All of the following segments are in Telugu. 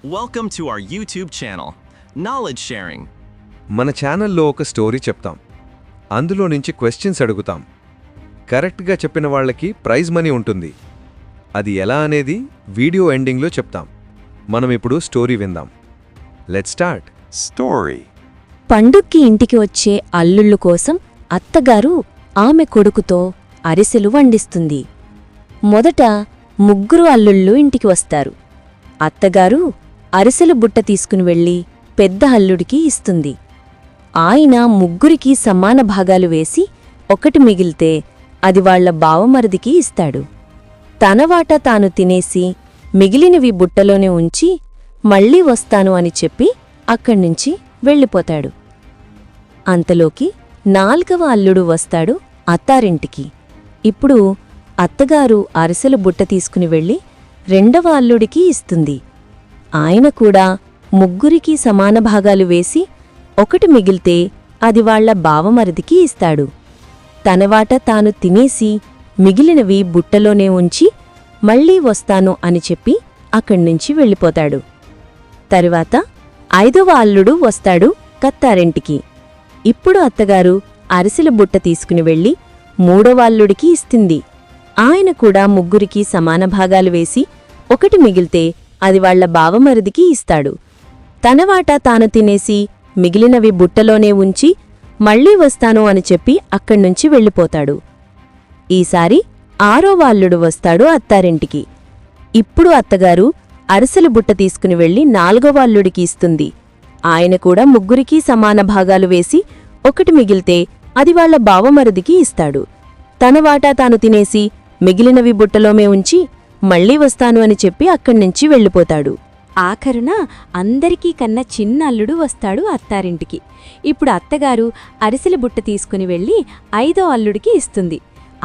Welcome to our YouTube channel, Knowledge Sharing. మన ఛానల్లో ఒక స్టోరీ చెప్తాం. అందులో నుంచి క్వశ్చన్స్ అడుగుతాం. కరెక్ట్గా చెప్పిన వాళ్ళకి ప్రైజ్ మనీ ఉంటుంది. అది ఎలా అనేది వీడియో ఎండింగ్లో చెప్తాం. మనం ఇప్పుడు స్టోరీ విందాం. Let's start. Story. పండుక్కి ఇంటికి వచ్చే అల్లుళ్ళు కోసం అత్తగారు ఆమె కొడుకుతో అరిసెలు వండిస్తుంది. మొదట ముగ్గురు అల్లుళ్ళు ఇంటికి వస్తారు. అత్తగారు అరిసెలు బుట్ట తీసుకుని వెళ్ళి పెద్ద అల్లుడికి ఇస్తుంది. ఆయన ముగ్గురికి సమాన భాగాలు వేసి ఒకటి మిగిలితే అది వాళ్ల బావమరిదికి ఇస్తాడు. తన వాటా తాను తినేసి మిగిలినవి బుట్టలోనే ఉంచి మళ్ళీ వస్తాను అని చెప్పి అక్కడ్నుంచి వెళ్ళిపోతాడు. అంతలోకి 4వ అల్లుడు వస్తాడు అత్తారింటికి. ఇప్పుడు అత్తగారు అరిసెలు బుట్ట తీసుకుని వెళ్ళి 2వ అల్లుడికి ఇస్తుంది. ఆయన కూడా ముగ్గురికి సమాన భాగాలు వేసి ఒకటి మిగిలితే అది వాళ్ల బావమరిదికి ఇస్తాడు. తన వాట తాను తినేసి మిగిలినవి బుట్టలోనే ఉంచి మళ్ళీ వస్తాను అని చెప్పి అక్కడ్నుంచి వెళ్ళిపోతాడు. తరువాత 5వ అల్లుడు వస్తాడు కత్తారింటికి. ఇప్పుడు అత్తగారు అరిసెల బుట్ట తీసుకుని వెళ్ళి 3వ అల్లుడికి ఇస్తుంది. ఆయన కూడా ముగ్గురికి సమాన భాగాలు వేసి ఒకటి మిగిలితే అది వాళ్ల బావమరిదికి ఇస్తాడు. తన వాటా తాను తినేసి మిగిలినవి బుట్టలోనే ఉంచి మళ్ళీ వస్తాను అని చెప్పి అక్కడ్నుంచి వెళ్ళిపోతాడు. ఈసారి 6వ అల్లుడు వస్తాడు అత్తారింటికి. ఇప్పుడు అత్తగారు అరిసెల బుట్ట తీసుకుని వెళ్ళి 4వ అల్లుడికి ఇస్తుంది. ఆయన కూడా ముగ్గురికి సమాన భాగాలు వేసి ఒకటి మిగిలితే అది వాళ్ల బావమరిదికి ఇస్తాడు. తన వాటా తాను తినేసి మిగిలినవి బుట్టలోమే ఉంచి మళ్ళీ వస్తాను అని చెప్పి అక్కడ్నుంచి వెళ్ళిపోతాడు. ఆఖరున అందరికీ కన్నా చిన్న అల్లుడు వస్తాడు అత్తారింటికి. ఇప్పుడు అత్తగారు అరిసెల బుట్ట తీసుకుని వెళ్ళి 5వ అల్లుడికి ఇస్తుంది.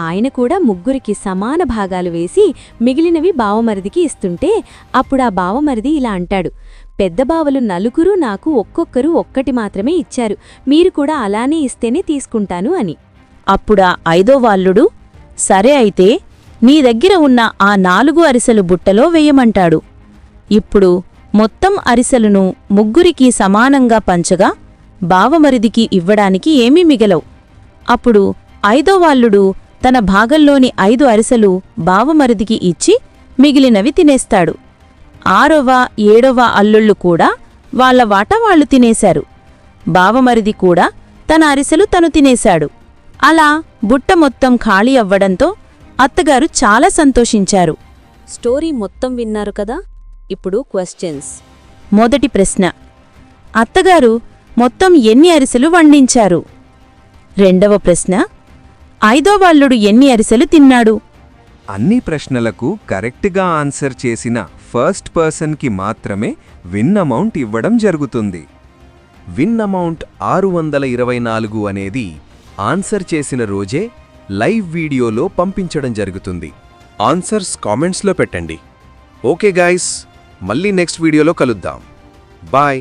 ఆయన కూడా ముగ్గురికి సమాన భాగాలు వేసి మిగిలినవి బావమరిదికి ఇస్తుంటే అప్పుడు ఆ బావమరిది ఇలా అంటాడు, పెద్ద బావలు నలుగురు నాకు ఒక్కొక్కరు ఒక్కటి మాత్రమే ఇచ్చారు, మీరు కూడా అలానే ఇస్తేనే తీసుకుంటాను అని. అప్పుడా 5వ అల్లుడు, సరే అయితే నీ దగ్గర ఉన్న ఆ 4 అరిసెలు బుట్టలో వెయ్యమంటాడు. ఇప్పుడు మొత్తం అరిసెలను ముగ్గురికి సమానంగా పంచగా బావమరిదికి ఇవ్వడానికి ఏమీ మిగలవు. అప్పుడు 5వ అల్లుడు తన భాగంలోని 5 అరిసెలు బావమరిదికి ఇచ్చి మిగిలినవి తినేస్తాడు. 6వ 7వ అల్లుళ్ళు కూడా వాళ్ల వాటా వాళ్లు తినేశారు. బావమరిది కూడా తన అరిసెలు తను తినేశాడు. అలా బుట్ట మొత్తం ఖాళీ అవ్వడంతో అత్తగారు చాలా సంతోషించారు. స్టోరీ మొత్తం విన్నారు కదా. ఇప్పుడు క్వశ్చన్స్. మొదటి ప్రశ్న, అత్తగారు మొత్తం ఎన్ని అరిసెలు వండించారు? రెండవ ప్రశ్న, 5వ అల్లుడు ఎన్ని అరిసెలు తిన్నాడు? అన్ని ప్రశ్నలకు కరెక్ట్గా ఆన్సర్ చేసిన ఫస్ట్ పర్సన్కి మాత్రమే విన్ అమౌంట్ ఇవ్వడం జరుగుతుంది. విన్ అమౌంట్ 624 అనేది ఆన్సర్ చేసిన రోజే లైవ్ వీడియోలో పంపించడం జరుగుతుంది. ఆన్సర్స్ కామెంట్స్లో పెట్టండి. ఓకే గాయ్స్, మళ్ళీ నెక్స్ట్ వీడియోలో కలుద్దాం. బాయ్.